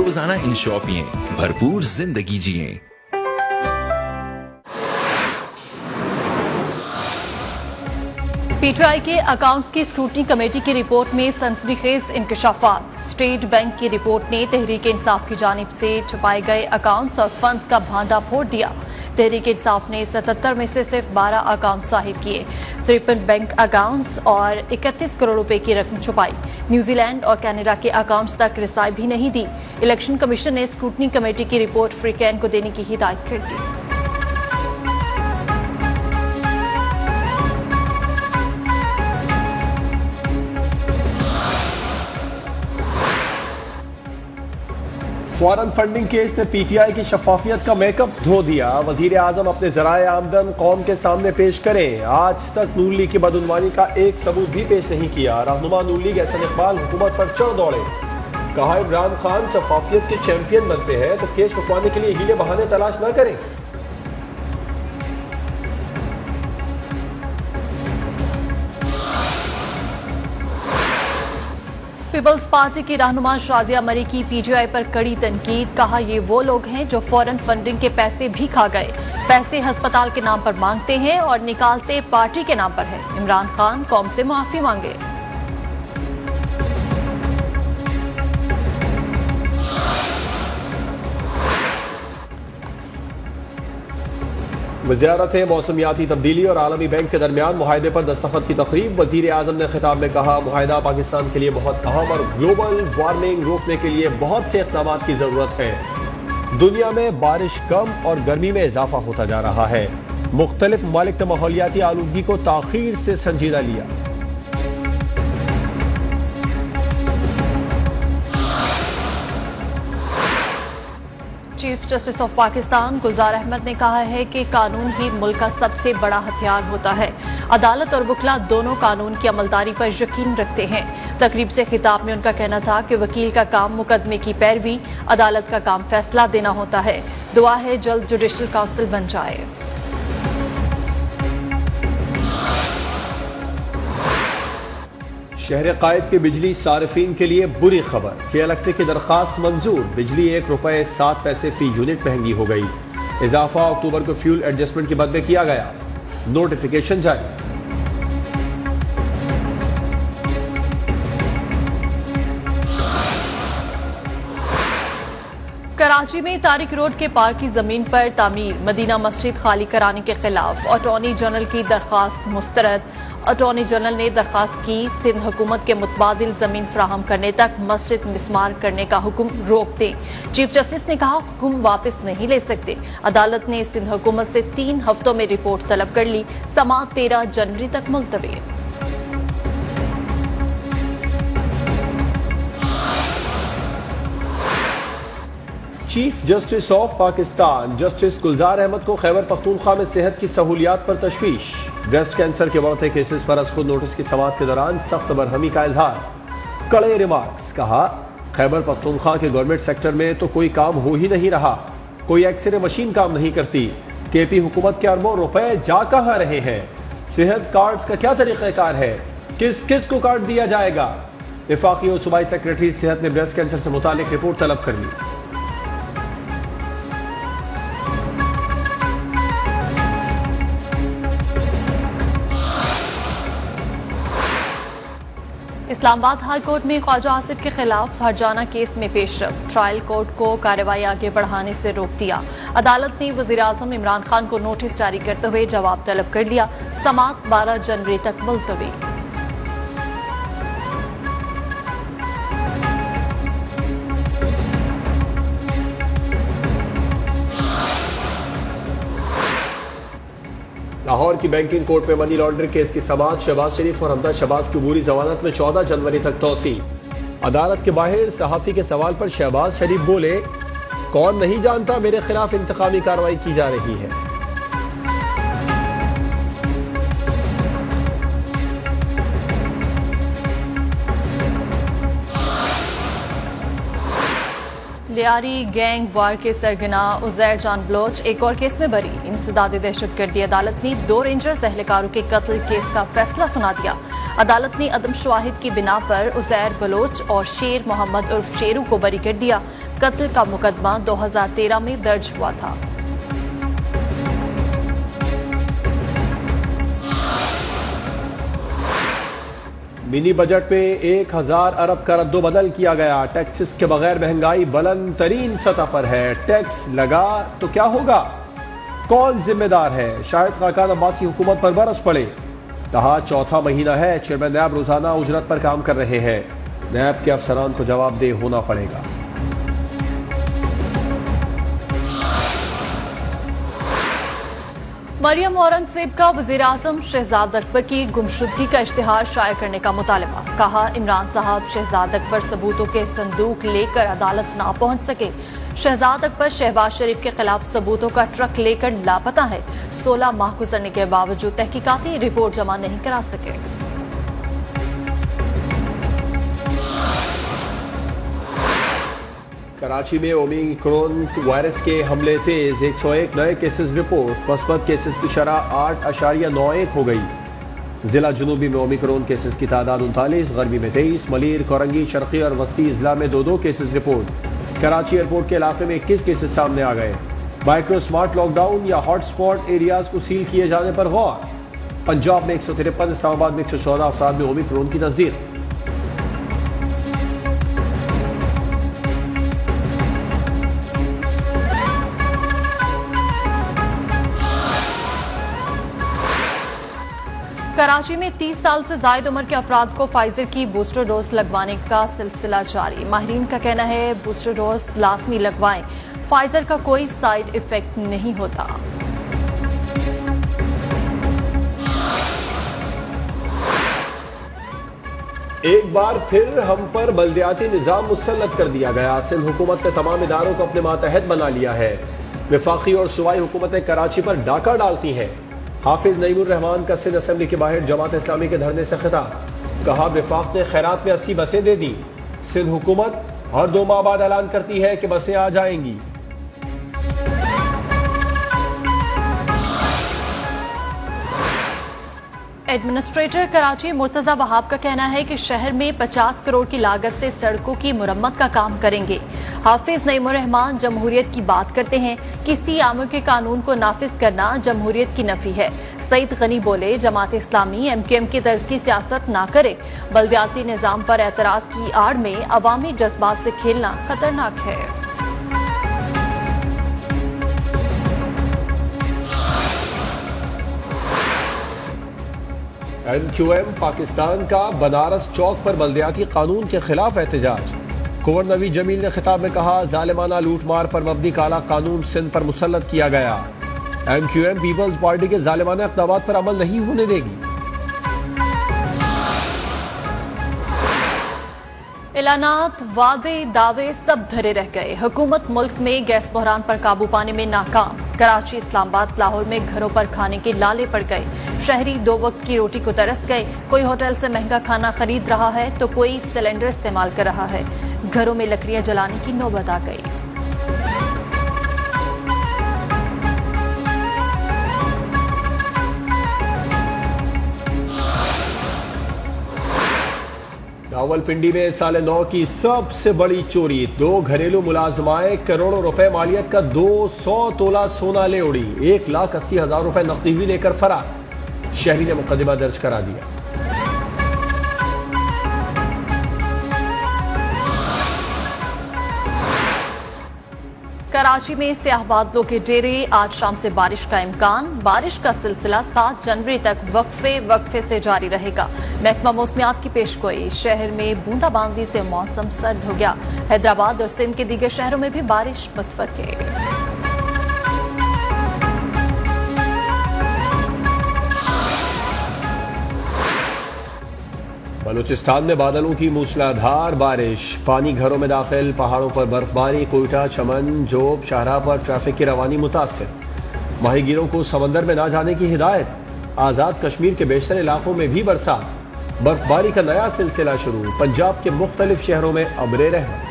रोजाना इंश्योर पिएं, भरपूर जिंदगी जिएं। पीटीआई के अकाउंट्स की स्क्रूटनी कमेटी की रिपोर्ट में सनसनीखेज इंकशाफात। स्टेट बैंक की रिपोर्ट ने तहरीक इंसाफ की जानिब से छुपाए गए अकाउंट्स और फंड्स का भांडा फोड़ दिया। तहरीक इंसाफ ने 77 में से सिर्फ 12 अकाउंट साहिब किए, 53 बैंक अकाउंट्स और 31 करोड़ रुपए की रकम छुपाई। न्यूजीलैंड और कनाडा के अकाउंट्स तक रसाई भी नहीं दी। इलेक्शन कमीशन ने स्क्रूटनी कमेटी की रिपोर्ट फ्रीकैन को देने की हिदायत कर दी। फॉरेन फंडिंग केस ने पीटीआई की शफाफियत का मेकअप धो दिया। वजीर आजम अपने जराए आमदन कौम के सामने पेश करें। आज तक नून लीग की बदउनवानी का एक सबूत भी पेश नहीं किया। रहनुमा नून लीग एहसन इकबाल हुकूमत पर चढ़ दौड़े। कहा, इमरान खान शफाफियत के चैंपियन बनते हैं तो केस रुकवाने के लिए हीले बहाने तलाश न करें। पीपल्स पार्टी की रहनुमा शाजिया मरी की पीटीआई पर कड़ी तनकीद। कहा, ये वो लोग हैं जो फॉरेन फंडिंग के पैसे भी खा गए। पैसे अस्पताल के नाम पर मांगते हैं और निकालते पार्टी के नाम पर है। इमरान खान कौम से माफी मांगे। वज़ारत मौसमियाती तब्दीली और आलमी बैंक के दरमियान मुआहदे पर दस्तखत की तकरीब। वज़ीर आज़म ने खिताब में कहा, मुआहदा पाकिस्तान के लिए बहुत अहम और ग्लोबल वार्मिंग रोकने के लिए बहुत से इक़दाम की ज़रूरत है। दुनिया में बारिश कम और गर्मी में इजाफा होता जा रहा है। मुख्तलिफ ममालिक ने माहौलियाती आलूदगी को ताख़ीर से संजीदा लिया। चीफ जस्टिस ऑफ पाकिस्तान गुलजार अहमद ने कहा है कि कानून ही मुल्क का सबसे बड़ा हथियार होता है। अदालत और वकील दोनों कानून की अमलदारी पर यकीन रखते हैं। तकरीब से खिताब में उनका कहना था कि वकील का काम मुकदमे की पैरवी, अदालत का काम फैसला देना होता है। दुआ है जल्द जुडिशल काउंसिल बन जाए। शहर कायद की बिजली सारिफीन के लिए बुरी खबर कि इलेक्ट्रिक की दरखास्त मंजूर। बिजली ₹1.07 फी यूनिट महंगी हो गई। इजाफा अक्टूबर को फ्यूल एडजस्टमेंट के बाद में किया गया। नोटिफिकेशन जारी। कराची में तारिक रोड के पार्क की जमीन पर तामीर मदीना मस्जिद खाली कराने के खिलाफ अटॉर्नी जनरल की दरखास्त मुस्तरद। अटॉर्नी जनरल ने दरखास्त की सिंध हुकूमत के मुतबादिल जमीन फराहम करने तक मस्जिद मिस्मार करने का हुक्म रोक दें। चीफ जस्टिस ने कहा, हुक्म वापस नहीं ले सकते। अदालत ने सिंध हुकूमत से 3 हफ्तों में रिपोर्ट तलब कर ली। समाअत 13 जनवरी तक मुलतवी। Chief justice of Pakistan justice Gulzar Ahmed को खैबर पख्तूनख्वा में सेहत की सहूलियात पर तशवीश। ब्रेस्ट कैंसर के बढ़ते केसेस पर अज खुद नोटिस की समाअत के दौरान सख्त बरहमी का इजहार। कड़े रिमार्क्स। कहा, खैबर पख्तूनख्वा के गवर्नमेंट सेक्टर में तो कोई काम हो ही नहीं रहा। कोई एक्सरे मशीन काम नहीं करती। केपी हुकूमत के अरबों रुपए जा कहां रहे हैं। सेहत कार्ड्स का क्या तरीक़ाकार है। किस किस को कार्ड दिया जाएगा। वफाकी और सूबाई सेक्रेटरी सेहत ने ब्रेस्ट कैंसर से मुतालिक रिपोर्ट तलब कर ली। इस्लामाबाद हाई कोर्ट में ख्वाजा आसिफ के खिलाफ हरजाना केस में पेशरफ। ट्रायल कोर्ट को कार्रवाई आगे बढ़ाने से रोक दिया। अदालत ने वजीर आजम इमरान खान को नोटिस जारी करते हुए जवाब तलब कर लिया। समाअत 12 जनवरी तक मुलतवी। लाहौर की बैंकिंग कोर्ट में मनी लॉन्ड्रिंग केस की समाअत। शहबाज शरीफ और हमदा शहबाज की अबूरी जमानत में 14 जनवरी तक तोसी। अदालत के बाहर सहाफी के सवाल पर शहबाज शरीफ बोले, कौन नहीं जानता मेरे खिलाफ इंतकामी कार्रवाई की जा रही है। लियारी गैंग वार के सरगना उजैर जान बलोच एक और केस में बरी। इंसदाद दहशतगर्दी अदालत ने 2 रेंजर्स एहलकारों के कत्ल केस का फैसला सुना दिया। अदालत ने अदम शवाहिद की बिना पर उजैर बलोच और शेर मोहम्मद उर्फ शेरू को बरी कर दिया। कत्ल का मुकदमा 2013 में दर्ज हुआ था। मिनी बजट में 1000 अरब का रद्दोबदल किया गया। टैक्सेस के बगैर महंगाई बुलंद तरीन सतह पर है। टैक्स लगा तो क्या होगा, कौन जिम्मेदार है? शाहिद खाकान अब्बासी हुकूमत पर बरस पड़े। कहा चौथा महीना है, चेयरमैन नैब रोजाना उजरत पर काम कर रहे हैं। नैब के अफसरान को जवाबदेह होना पड़ेगा। मरियम औरंगजेब का वज़ीर-ए-आज़म शहजाद अकबर की गुमशुदगी का इश्तिहार शाया करने का मुतालबा। कहा इमरान साहब शहजाद अकबर सबूतों के संदूक लेकर अदालत ना पहुंच सके। शहजाद अकबर शहबाज शरीफ के खिलाफ सबूतों का ट्रक लेकर लापता है। 16 माह गुजरने के बावजूद तहकीकाती रिपोर्ट जमा नहीं करा सके। कराची में ओमिक्रॉन वायरस के हमले तेज। 101 नए केसेस रिपोर्ट। मस्बत केसेस की शरह 8.91 हो गई। जिला जुनूबी में ओमिक्रॉन केसेस की तादाद 39, गरबी में 23, मलीर, कोरंगी, शर्की और वस्ती इजला में 2-2 केसेस रिपोर्ट। कराची एयरपोर्ट के इलाके में 21 केसेस सामने आ गए। माइक्रो स्मार्ट लॉकडाउन या हॉटस्पॉट एरियाज को सील किए जाने पर गौर। पंजाब में 153, इस्लामाबाद में 114 अफराद में ओमिक्रॉन की तस्दीक। कराची में 30 साल से जायद उम्र के अफराद को फाइजर की बूस्टर डोज लगवाने का सिलसिला जारी। माहिरीन का कहना है बूस्टर डोज लाजमी लगवाएं, फाइजर का कोई साइड इफेक्ट नहीं होता। एक बार फिर हम पर बल्दियाती निजाम मुसल्लत कर दिया गया। सिंध हुकूमत ने तमाम इदारों को अपने मातहत बना लिया है। वफाकी और सूबाई हुकूमतें कराची पर डाका डालती हैं। हाफिज नईमुर रहमान का सिंध असेंबली के बाहर जमात इस्लामी के धरने से खिताब। कहा वफाक ने खैरात में 80 बसें दे दी। सिंध हुकूमत हर 2 माह बाद ऐलान करती है कि बसें आ जाएंगी। एडमिनिस्ट्रेटर कराची मुर्तजा वहाब का कहना है कि शहर में 50 करोड़ की लागत से सड़कों की मुरम्मत का काम करेंगे। हाफिज नईमुर रहमान जमहूरियत की बात करते हैं, किसी आम के कानून को नाफिज करना जमहूरियत की नफी है। सईद गनी बोले जमात इस्लामी MQM की तर्ज की सियासत ना करे। बल्दियाती निजाम पर एतराज की आड़ में अवामी जज्बात से खेलना खतरनाक है। MQM पाकिस्तान का बनारस चौक पर बल्दियाती कानून के खिलाफ एहतजाज। कुंवर नवी जमील ने खिताब में कहा जालिमाना लूटमार पर मबनी काला कानून सिंध पर मुसल्लत किया गया। MQM पीपल्स पार्टी के जालिमाना इक़दामात पर अमल नहीं होने देगी। ऐलानात, वादे, दावे सब धरे रह गए। हुकूमत मुल्क में गैस बहरान पर काबू पाने में नाकाम। कराची, इस्लामाबाद, लाहौर में घरों पर खाने के लाले पड़ गए। शहरी 2 वक्त की रोटी को तरस गए। कोई होटल से महंगा खाना खरीद रहा है तो कोई सिलेंडर इस्तेमाल कर रहा है। घरों में लकड़ियां जलाने की नौबत आ गई। रावलपिंडी में साल 9 की सबसे बड़ी चोरी। 2 घरेलू मुलाजमाएं करोड़ों रुपए मालियत का 200 तोला सोना ले उड़ी। 1,80,000 रुपए नकदी भी लेकर फरार। शहरी ने मुकदमा दर्ज करा दिया। कराची में सियाह बादलों के डेरे, आज शाम से बारिश का इम्कान। बारिश का सिलसिला 7 जनवरी तक वक्फे से जारी रहेगा। महकमा मौसमियात की पेशगोई, शहर में बूंदाबांदी से मौसम सर्द हो गया। हैदराबाद और सिंध के दीगर शहरों में भी बारिश मुतवक्के। बलूचिस्तान में बादलों की मूसलाधार बारिश, पानी घरों में दाखिल, पहाड़ों पर बर्फबारी। कोयटा, चमन, जोब, शाहराह पर ट्रैफिक की रवानी मुतासिर। माहीगीरों को समंदर में ना जाने की हिदायत। आज़ाद कश्मीर के बेशतर इलाकों में भी बरसात। बर्फबारी का नया सिलसिला शुरू। पंजाब के मुख्तलिफ शहरों में अब्रे रहमत।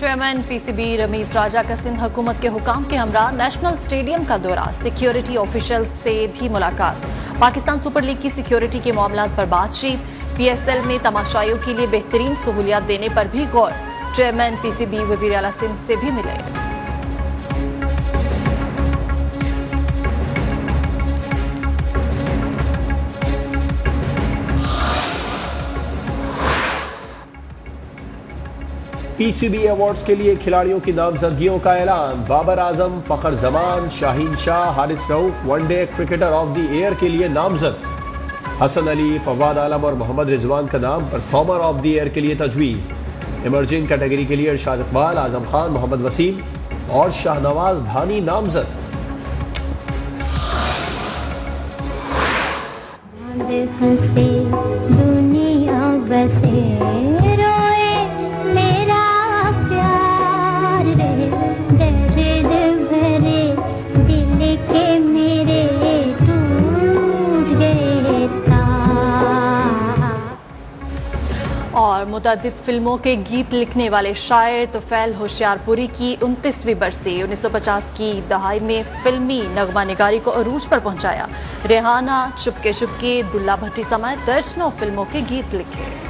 चेयरमैन PCB रमीज राजा का सिंध हुकूमत के हुकाम के हमरा नेशनल स्टेडियम का दौरा। सिक्योरिटी ऑफिशियल से भी मुलाकात। पाकिस्तान सुपर लीग की सिक्योरिटी के मामलात पर बातचीत, PSL में तमाशाइयों के लिए बेहतरीन सहूलियात देने पर भी गौर। चेयरमैन PCB वजीर आला सिंध से भी मिले। PCB अवार्ड्स के लिए खिलाड़ियों की नामजदगियों का ऐलान। Babar Azam, Fakhar Zaman, Shaheen Shah, Haris Rauf one day cricketer of the year के लिए नामजद। हसन अली, फवाद आलम और मोहम्मद रिजवान का नाम परफॉर्मर ऑफ द ईयर के लिए तजवीज़। इमर्जिंग कैटेगरी के लिए इरशाद इकबाल, आजम खान, मोहम्मद वसीम और शाहनवाज धानी नामजद। दुनिया बसे रोए मेरा प्यार रे, दर्द भरे दिल के मेरे टूट गए तार। और मुतअद्दिद फिल्मों के गीत लिखने वाले शायर तुफैल होशियारपुरी की 29वीं बरसी 1950 की दहाई में फिल्मी नगमा निगारी को अरूज पर पहुंचाया। रेहाना, चुपके चुपके, दुल्ला भट्टी समेत दर्जनों फिल्मों के गीत लिखे।